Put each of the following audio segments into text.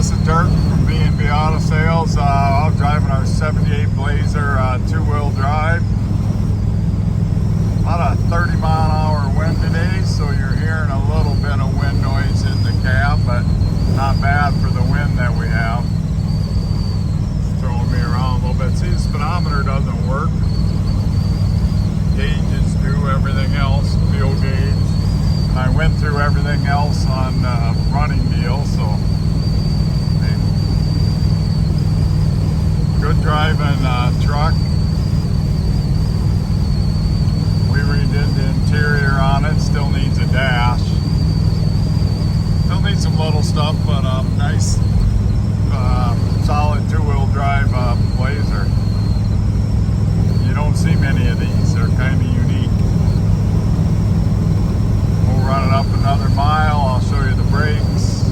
this is Dirk from B&B Auto Sales. I was driving our 78 Blazer two-wheel drive. About a 30-mile-an-hour wind today, so you're hearing a little bit of wind noise in the cab, but not bad for the wind that we have. It's throwing me around a little bit. See, the speedometer doesn't work. Gauges do, everything else, fuel gauge. And I went through everything else on running deal, so good driving truck. We redid the interior on it, still needs a dash. Still needs some little stuff, but nice solid two-wheel drive Blazer. You don't see many of these, they're kind of unique. We'll run it up another mile, I'll show you the brakes,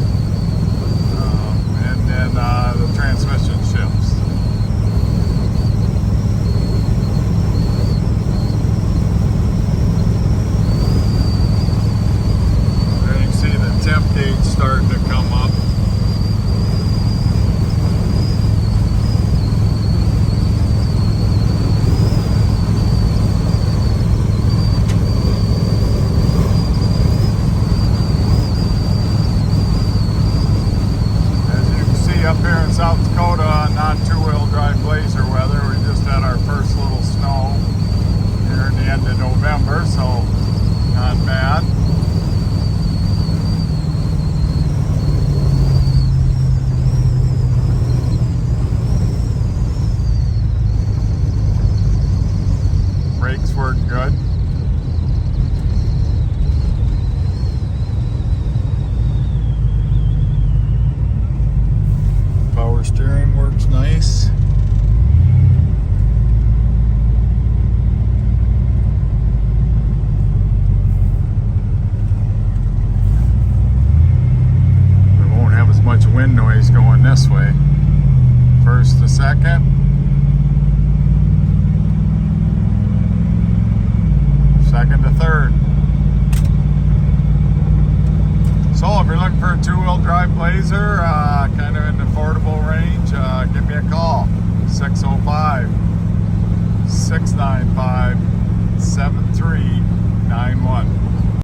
and then the transmission shifts. There you can see the temp gauge starting to come up. Up here in South Dakota, not two-wheel drive Blazer weather. We just had our first little snow here in the end of November, so not bad. Brakes work good. Power steering works nice. We won't have as much wind noise going this way. First to second. Second to third. So if you're looking for a two-wheel drive Blazer, kind of in the affordable range, give me a call, 605-695-7391.